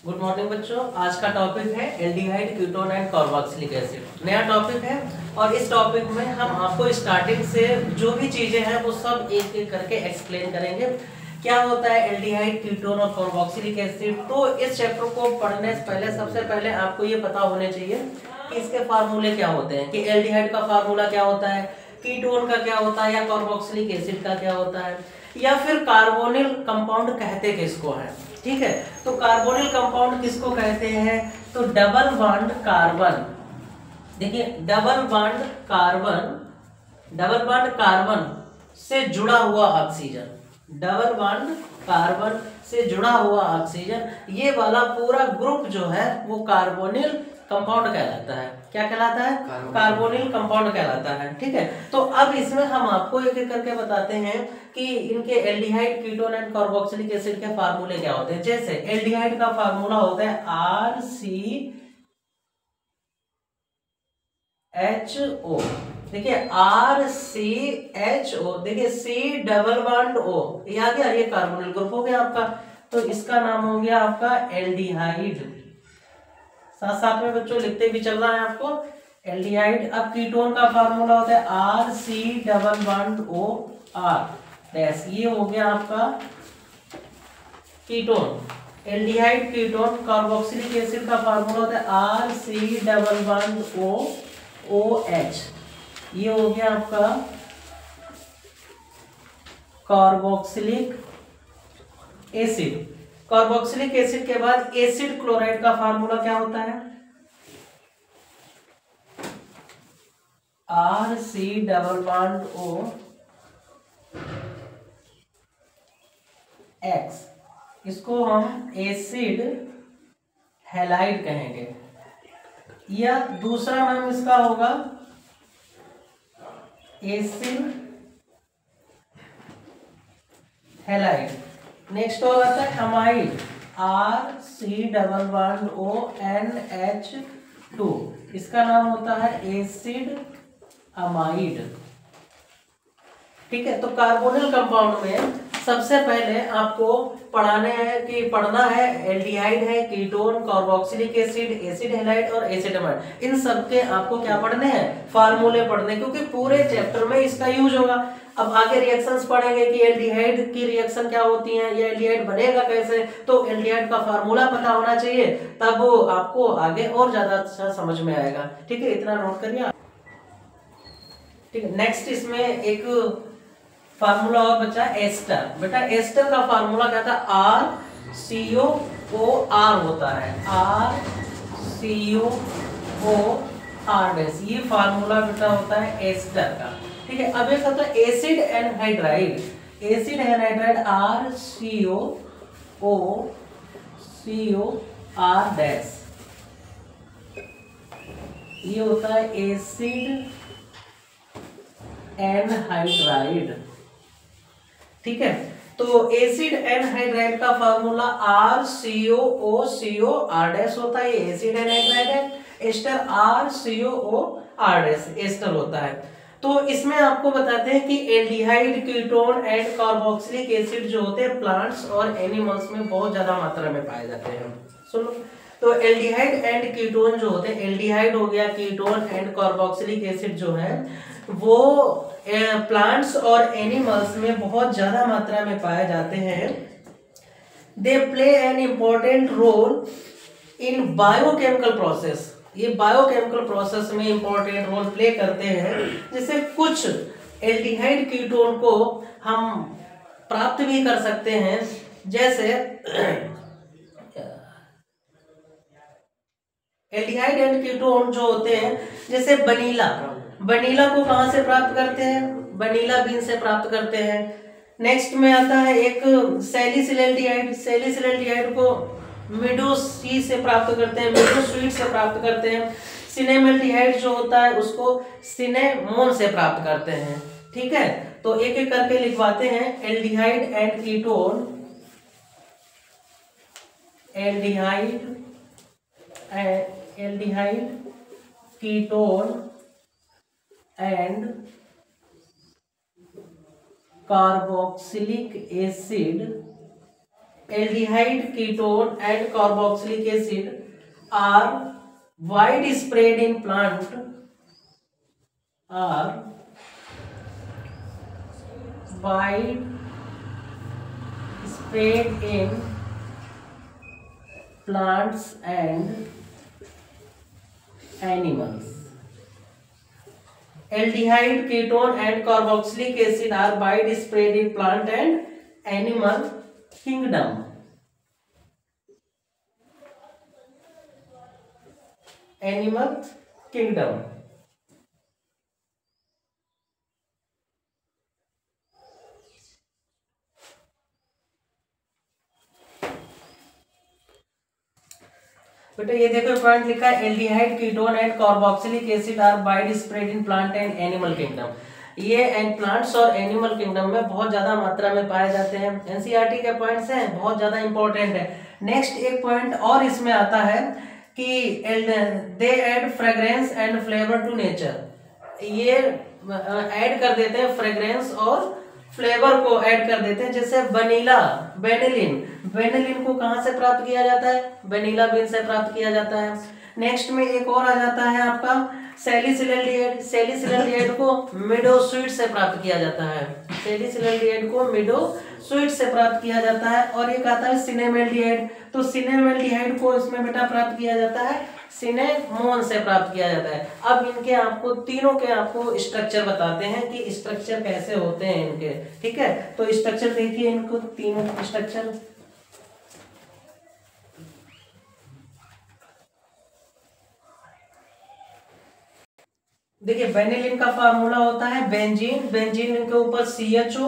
Good morning बच्चों। आज का टॉपिक है aldehyde, ketone and carboxylic acid. नया टॉपिक है और इस टॉपिक में हम आपको स्टार्टिंग से जो भी चीजें हैं वो सब एक एक करके एक्सप्लेन करेंगे। क्या होता है एल्डिहाइड, कीटोन और कार्बोक्सिलिक एसिड। तो इस चैप्टर को पढ़ने से पहले सबसे पहले आपको ये पता होने चाहिए कि इसके फार्मूले क्या होते हैं, कि एल्डिहाइड का फार्मूला क्या होता है, कीटोन का क्या होता है, या कार्बोक्सिलिक एसिड का क्या होता है, या फिर कार्बोनिल कंपाउंड कहते किसको है। ठीक है, तो कार्बोनिल कंपाउंड किसको कहते हैं, तो डबल बॉन्ड कार्बन। देखिए डबल बॉन्ड कार्बन से जुड़ा हुआ ऑक्सीजन, डबल बॉन्ड कार्बन से जुड़ा हुआ ऑक्सीजन, ये वाला पूरा ग्रुप जो है वो कार्बोनिल कंपाउंड कहलाता है। क्या कहलाता है? कार्बोनिल कंपाउंड कहलाता है। ठीक है, तो अब इसमें हम आपको एक एक करके बताते हैं कि इनके aldehyde, ketone and carboxylic acid के फार्मूले क्या होते हैं। जैसे एल्डिहाइड का फार्मूला होता है RCHO। देखिए RCHO, देखिए C डबल बॉन्ड O, ये आ गया, ये कार्बोनिल ग्रुप हो गया आपका, तो इसका नाम हो गया आपका एल्डिहाइड। साथ साथ में बच्चों लिखते भी चल रहा है आपको एल्डिहाइड। अब कीटोन का फार्मूला होता है RC double bond O R dash, ये हो गया आपका ketone, aldehyde ketone. Carboxylic acid का फार्मूला होता है RC double bond O OH, ये हो गया आपका कार्बोक्सिलिक एसिड। कार्बोक्सिलिक एसिड के बाद एसिड क्लोराइड का फार्मूला क्या होता है, RC double bond O X, इसको हम एसिड हैलाइड कहेंगे, या दूसरा नाम इसका होगा एसिड हैलाइड। नेक्स्ट और आता है amide, RC double bond O NH2, इसका नाम होता है एसिड अमाइड। ठीक है, तो कार्बोनिल कंपाउंड में सबसे पहले आपको पढ़ना है एल्डिहाइड है, ketone, carboxylic acid, acid halide और एसिड अमाइड। इन सब के आपको क्या पढ़ने हैं, फार्मूले पढ़ने, क्योंकि पूरे चैप्टर में इसका यूज होगा। अब आगे रिएक्शंस पढ़ेंगे कि एल्डिहाइड की रिएक्शन क्या होती है, या एल्डिहाइड बनेगा कैसे, तो एल्डिहाइड का फार्मूला पता होना चाहिए, तब आपको आगे और ज्यादा अच्छा समझ में आएगा। ठीक है, इतना नोट करिए। ठीक है, नेक्स्ट इसमें एक फार्मूला और बचा एस्टर। बेटा एस्टर का फार्मूला क्या था, RCOOR होता है, RCOOR, ये फार्मूला बेटा होता है एस्टर का। ठीक है, अब एक होता है acid anhydride, acid anhydride RCOCOR, ये होता है एसिड एनहाइड्राइड। ठीक है, तो एसिड एनहाइड्राइड का फार्मूला RCOOCOR होता है, एसिड एनहाइड्राइड है। एस्टर RCOOR एस्टर होता है। तो इसमें आपको बताते हैं कि aldehyde, ketone and carboxylic acid जो होते हैं प्लांट्स और एनिमल्स में बहुत ज्यादा मात्रा में पाए जाते हैं। सुनो, तो एल्डिहाइड एंड कीटोन जो होते हैं, एल्डिहाइड हो गया, कीटोन एंड कार्बोक्सिलिक एसिड जो है वो प्लांट्स और एनिमल्स में बहुत ज्यादा मात्रा में पाए जाते हैं। They play an important role in biochemical process, ये बायोकेमिकल प्रोसेस में इंपॉर्टेंट रोल प्ले करते हैं। जैसे कुछ एल्डिहाइड कीटोन को हम प्राप्त भी कर सकते हैं, जैसे एल्डिहाइड एंड कीटोन जो होते हैं, जैसे वनीला को कहां से प्राप्त करते हैं, वनीला बीन से प्राप्त करते हैं। नेक्स्ट में आता है एक सैलिसिलएल्डिहाइड, सैलिसिलएल्डिहाइड को मीडो सी से प्राप्त करते हैं, मीडो स्वीट से प्राप्त करते हैं। सिनेमल्डिहाइड जो होता है उसको सिनेमोन से प्राप्त करते हैं। ठीक है, तो एक एक करके लिखवाते हैं। Aldehyde and ketone, aldehyde ketone and carboxylic acid aldehyde, ketone and carboxylic acid are widespread in plant, are widespread in plants and animals. Aldehyde, ketone and carboxylic acid are widespread in plant and animal kingdom. Animal kingdom. बेटा ये देखो point लिखा है aldehyde, ketone and carboxylic acid are wide spread in plant and animal kingdom. ये plants और animal kingdom में बहुत ज्यादा मात्रा में पाए जाते हैं। एनसीईआरटी के पॉइंट्स हैं, बहुत ज्यादा इंपॉर्टेंट है। नेक्स्ट एक पॉइंट और इसमें आता है कि they add fragrance and flavour to nature. ये ऐड कर देते हैं फ्रेग्रेंस और फ्लेवर को ऐड कर देते हैं। जैसे वनीला, वेनिलिन, वेनिलिन को कहां से प्राप्त किया जाता है? वेनिला बीन से प्राप्त किया जाता है। नेक्स्ट में एक और आ जाता है आपका सैलिसिलडिहाइड। सैलिसिलडिहाइड को मीडो स्वीट से प्राप्त किया जाता है। सैलिसिलडिहाइड को मीडो स्वीट से प्राप्त किया जाता है। और एक आता है सिनेमेल्डिहाइड। तो सिनेमेल्डिहाइड को इसमें बेटा प्राप्त किया जाता है सिनेमोन से प्राप्त किया जाता है। अब इनके आपको तीनों के आपको स्ट्रक्चर बताते हैं कि स्ट्रक्चर कैसे होते हैं इनके, ठीक है। तो स्ट्रक्चर देखिए, इनको तीनों स्ट्रक्चर। देखिए वेनिलिन का फार्मूला होता है बेंजीन, बेंजीन के ऊपर CHO,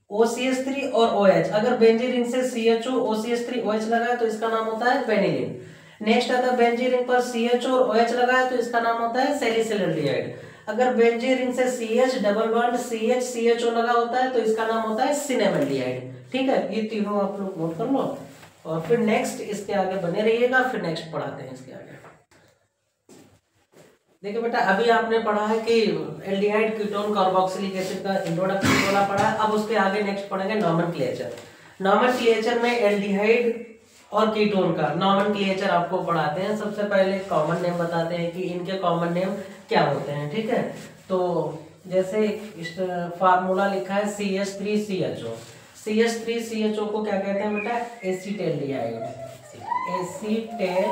OCH3 और OH। अगर बेंजीन रिंग से CHO, OCH3, OH लगा है तो इसका नाम होता है वेनिलिन। नेक्स्ट आता है बेंजीन रिंग पर CHO और OH लगा है तो इसका नाम होता है सैलिसिलडिहाइड। अगर बेंजीन रिंग से CH double bond CH CHO लगा होता है तो इसका नाम होता है सिनेमेल्डिहाइड। ठीक है, ये तीनों आप लोग नोट कर लो और फिर नेक्स्ट इसके आगे बने रहिएगा, फिर नेक्स्ट पढ़ाते हैं इसके आगे। देखिए बेटा अभी आपने पढ़ा है कि एल्डिहाइड, कीटोन, कार्बोक्सिलिक एसिड का इंट्रोडक्शन वाला पढ़ा है। अब उसके आगे नेक्स्ट पढ़ेंगे नॉमेनक्लेचर। नॉमेनक्लेचर में एल्डिहाइड और कीटोन का नॉमेनक्लेचर आपको पढ़ाते हैं। सबसे पहले कॉमन नेम बताते हैं कि इनके कॉमन नेम क्या होते हैं, ठीक है। तो जैसे इस फार्मूला लिखा है CH3CHO। CH3CHO को क्या कहते हैं बेटा? एसीटेल्डिहाइड, एसीटेल्डिहाइड,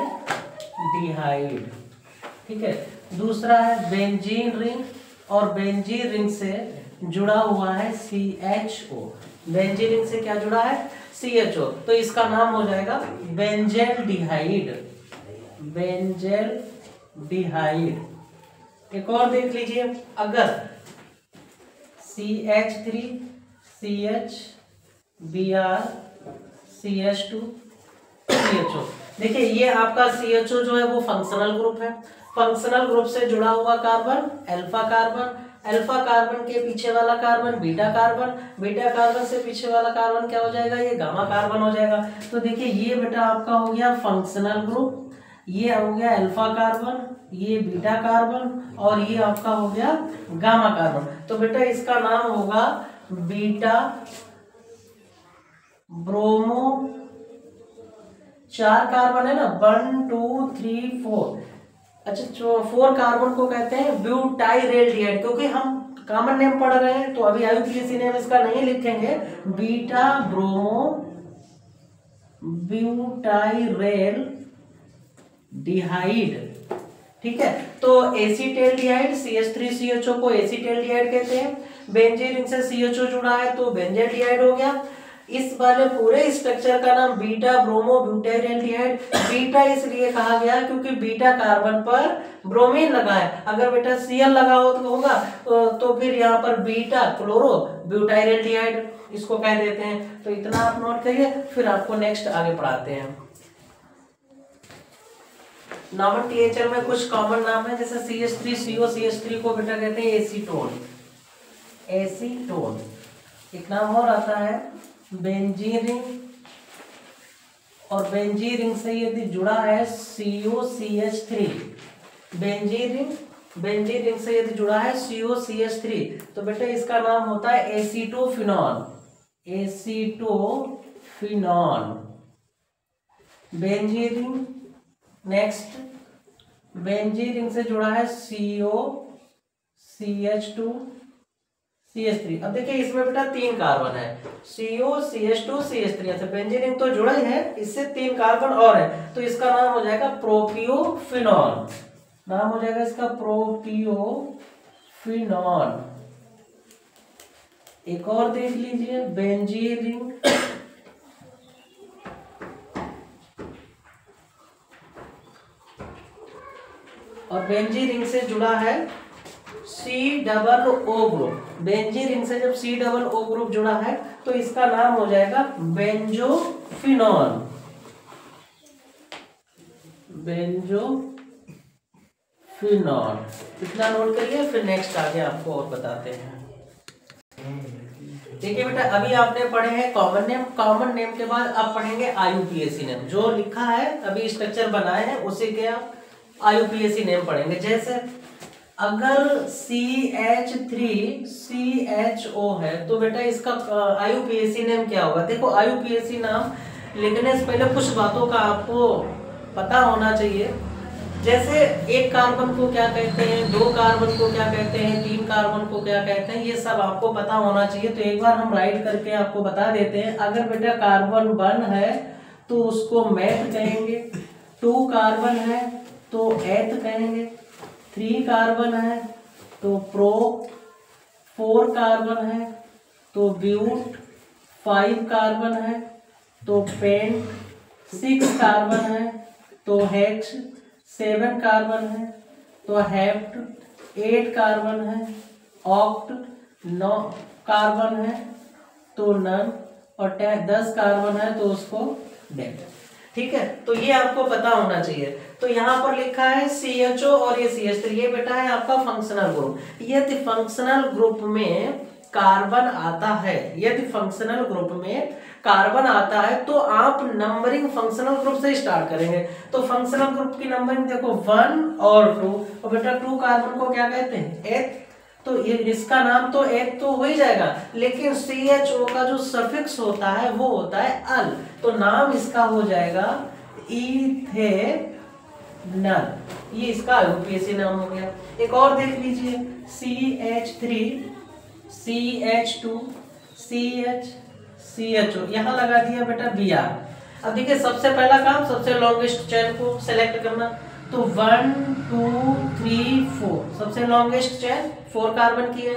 ठीक है। दूसरा है बेंजीन रिंग और बेंजीन रिंग से जुड़ा हुआ है CHO। बेंजीन रिंग से क्या जुड़ा है? CHO, तो इसका नाम हो जाएगा बेंजेल्डिहाइड, बेंजेल्डिहाइड। एक और देख लीजिए, अगर CH3 CH Br CH2 CHO, देखिए ये आपका CHO जो है वो फंक्शनल ग्रुप है। फंक्शनल ग्रुप से जुड़ा हुआ carbon alpha carbon, alpha carbon के पीछे वाला carbon beta carbon, beta carbon से पीछे वाला कार्बन क्या हो जाएगा? ये गामा कार्बन हो जाएगा। तो देखिए ये बेटा आपका हो गया फंक्शनल ग्रुप, ये हो गया अल्फा कार्बन, ये बीटा कार्बन और ये आपका हो गया गामा कार्बन। तो बेटा इसका नाम होगा बीटा ब्रोमो, 4 कार्बन है ना, 1 2 3 4। अच्छा, 4 कार्बन को कहते हैं ब्यूटाइरेल्डिहाइड, क्योंकि हम कॉमन नेम पढ़ रहे हैं तो अभी IUPAC नेम इसका नहीं लिखेंगे। बीटा ब्रोमो ब्यूटाइरेल्डिहाइड, ठीक है। तो एसीटेल्डिहाइड CH3CHO को एसीटेल्डिहाइड कहते हैं। बेंजीन रिंग से CHO जुड़ा है तो बेंजेल्डिहाइड हो गया। इस वाले पूरे स्ट्रक्चर का नाम बीटा ब्रोमो ब्यूटाइरेल्डिहाइड। बीटा इसलिए कहा गया क्योंकि बीटा कार्बन पर ब्रोमीन लगा है। अगर बेटा Cl लगा होगा तो फिर यहाँ पर बीटा क्लोरो ब्यूटाइरेल्डिहाइड इसको कह देते हैं। तो इतना आप नोट करिए, फिर आपको नेक्स्ट आगे पढ़ाते हैं। नॉमेनक्लेचर में कुछ कॉमन नाम है, जैसे CH3CO, CH3 को बेटा कहते हैं एसीटोन, एसीटोन। एक नाम और आता है बेंजीन रिंग, और बेंजीन रिंग से यदि जुड़ा है COCH3, बेंजीन रिंग से यदि जुड़ा है COCH3 तो बेटा इसका नाम होता है acetophenol, acetophenol, phenone. Benzene ring, next benzene ring से जुड़ा है CO CH2 CH3। अब देखिए इसमें बेटा 3 कार्बन है, CO CH2 CH3। अच्छा बेंजीन रिंग तो जुड़ा ही है, इससे 3 कार्बन और है, तो इसका नाम हो जाएगा प्रोपियोफिनॉन। नाम हो जाएगा इसका प्रोपियोफिनॉन। एक और देख लीजिए बेंजीन रिंग, और बेंजीन रिंग से जुड़ा है COO ग्रुप। बेंजीन रिंग से जब COO ग्रुप जुड़ा है तो इसका नाम हो जाएगा बेंजोफिनॉन। बेंजोफिनॉन इतना नोट करिए, फिर नेक्स्ट आगे आपको और बताते हैं। देखिए बेटा अभी आपने पढ़े हैं कॉमन नेम, कॉमन नेम के बाद आप पढ़ेंगे IUPAC नेम। जो लिखा है अभी स्ट्रक्चर बनाए हैं उसी के आप IUPAC नेम पढ़ेंगे। जैसे अगर CH3CHO है तो बेटा इसका IUPAC नेम क्या होगा। देखो IUPAC नाम लिखने से पहले कुछ बातों का आपको पता होना चाहिए। जैसे एक कार्बन को क्या कहते हैं, 2 कार्बन को क्या कहते हैं, 3 कार्बन को क्या कहते हैं, ये सब आपको पता होना चाहिए। तो एक बार हम राइट करके आपको बता देते हैं। अगर बेटा कार्बन 1 है तो उसको मेथ कहेंगे, 2 कार्बन है तो एथ कहेंगे, 3 कार्बन है तो प्रो, 4 कार्बन है तो ब्यूट, 5 कार्बन है तो पेंट, 6 कार्बन है तो हेक्स, 7 कार्बन है तो हेप्ट, 8 कार्बन है ऑक्ट, 9 कार्बन है तो नन, और 10 कार्बन है तो उसको डेट। ठीक है, तो ये आपको पता होना चाहिए। तो यहाँ पर लिखा है CHO और ये CH3, ये बेटा है आपका फंक्शनल ग्रुप। यदि फंक्शनल ग्रुप में कार्बन आता है, यदि फंक्शनल ग्रुप में कार्बन आता है तो आप नंबरिंग फंक्शनल ग्रुप से स्टार्ट करेंगे। तो फंक्शनल ग्रुप की नंबरिंग देखो 1 और 2, और बेटा 2 कार्बन को क्या कहते हैं, एथ। तो ये इसका नाम तो एथ तो हो ही जाएगा, लेकिन CHO का जो सफिक्स होता है वो होता है अल, तो नाम इसका हो जाएगा इथेनल। ये इसका IUPAC नाम हो गया। एक और देख लीजिए CH3 CH2 CHO, यहाँ लगा दिया बेटा Br। अब देखिए सबसे पहला काम सबसे लॉन्गेस्ट चेन को सेलेक्ट करना। तो 1 2 3 4 सबसे लॉन्गेस्ट चेन 4 कार्बन की है।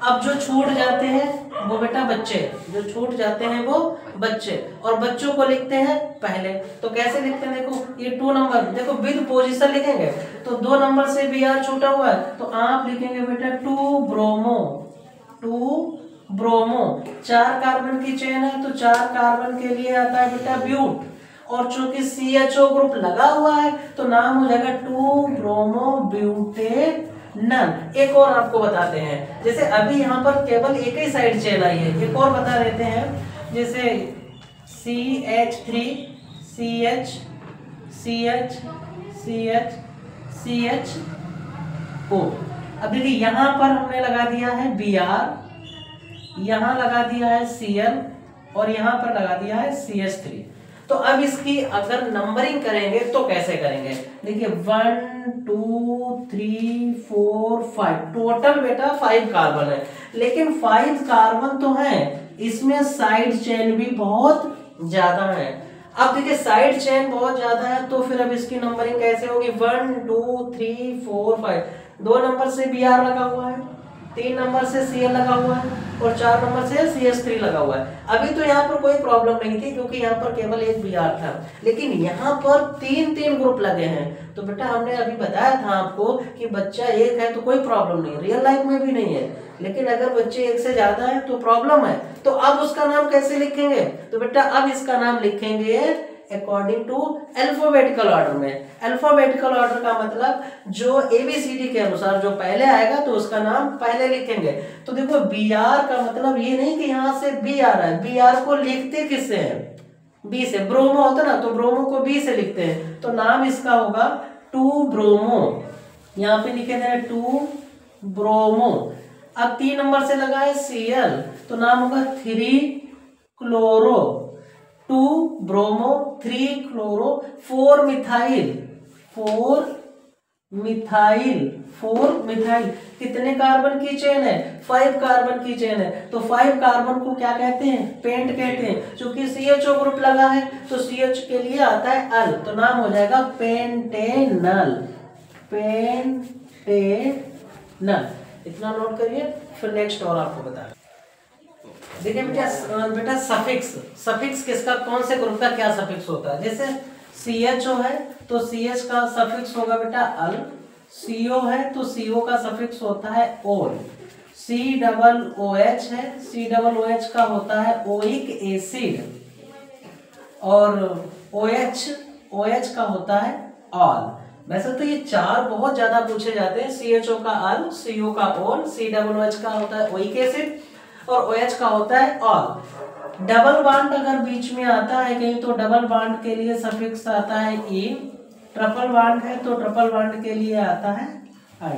अब जो छूट जाते हैं वो बेटा बच्चे, जो छूट जाते हैं वो बच्चे, और बच्चों को लिखते हैं पहले। तो कैसे लिखते हैं, देखो ये 2 नंबर, देखो विद पोजीशन लिखेंगे तो 2 नंबर से Br छूटा हुआ है तो आप लिखेंगे बेटा 2 ब्रोमो। 4 कार्बन की चेन है तो 4 कार्बन के लिए आता है बेटा ब्यूट, और चूंकि CHO ग्रुप लगा हुआ है तो नाम हो जाएगा 2 ब्रोमो ब्यूटेनल। एक और आपको बताते हैं, जैसे अभी यहाँ पर केवल एक ही साइड चेन आई है, एक और बता देते हैं। जैसे CH3 CH CH CH CHO। अब देखिए यहाँ पर हमने लगा दिया है Br, यहाँ लगा दिया है Cl, और यहाँ पर लगा दिया है CH3। तो अब इसकी अगर नंबरिंग करेंगे तो कैसे करेंगे, देखिए 1 2 3 4 5 टोटल बेटा 5 कार्बन है, लेकिन 5 कार्बन तो है, इसमें साइड चेन भी बहुत ज्यादा है। अब देखिए साइड चेन बहुत ज्यादा है तो फिर अब इसकी नंबरिंग कैसे होगी, 1 2 3 4 5, 2 नंबर से Br लगा हुआ है, 3 नंबर से Cl लगा हुआ है, और 4 नंबर से CH3 लगा हुआ है। अभी तो यहाँ पर कोई प्रॉब्लम नहीं थी क्योंकि यहाँ पर केवल एक Br था, लेकिन यहाँ पर 3 ग्रुप लगे हैं। तो बेटा हमने अभी बताया था आपको कि बच्चा एक है तो कोई प्रॉब्लम नहीं, रियल लाइफ में भी नहीं है, लेकिन अगर बच्चे एक से ज्यादा है तो प्रॉब्लम है। तो अब उसका नाम कैसे लिखेंगे, तो बेटा अब इसका नाम लिखेंगे अकॉर्डिंग टू अल्फाबेटिकल ऑर्डर में। अल्फाबेटिकल ऑर्डर का मतलब जो ABCD के अनुसार जो पहले आएगा तो उसका नाम पहले लिखेंगे। तो देखो Br का मतलब ये नहीं कि यहाँ से B आ रहा है, Br को लिखते किससे हैं, B से। ब्रोमो होता ना तो ब्रोमो को B से लिखते हैं, तो नाम इसका होगा 2 ब्रोमो। यहाँ पे लिखे थे 2 ब्रोमो। अब 3 नंबर से लगा है Cl तो नाम होगा 3 chloro. 2 bromo 3 chloro 4 methyl 4 methyl कितने कार्बन की चेन है? 5 कार्बन की चेन है। तो 5 कार्बन को क्या कहते हैं? पेंट कहते हैं। चूंकि CHO ग्रुप लगा है तो CH के लिए आता है अल, तो नाम हो जाएगा पेंटेनल। इतना नोट करिए, फिर नेक्स्ट और आपको बता। देखिए बेटा सफिक्स किसका, कौन से ग्रुप का क्या सफिक्स होता है? जैसे CHO है तो CH का सफिक्स होगा बेटा अल, CO है तो CO का सफिक्स होता है ओल, COOH है, COOH का होता है ओइक एसिड, और OH का होता है ऑल। वैसे तो ये 4 बहुत ज्यादा पूछे जाते हैं, CHO का अल, CO का ओल, COOH का होता है ओइक एसिड और OH का होता है ऑल। डबल बॉन्ड अगर बीच में आता है कहीं तो डबल बॉन्ड के लिए सफिक्स आता है E, ट्रिपल बॉन्ड है तो ट्रिपल बॉन्ड के लिए आता है I।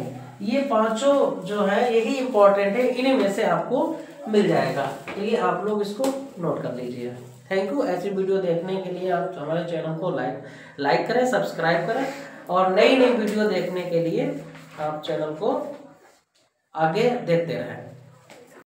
ये पांचों जो है यही इंपॉर्टेंट है, इन्हीं में से आपको मिल जाएगा, तो ये आप लोग इसको नोट कर लीजिए। Thank you. ऐसी वीडियो देखने के लिए आप हमारे चैनल को लाइक करें, सब्सक्राइब करें, और नई वीडियो देखने के लिए आप चैनल को आगे देखते रहें।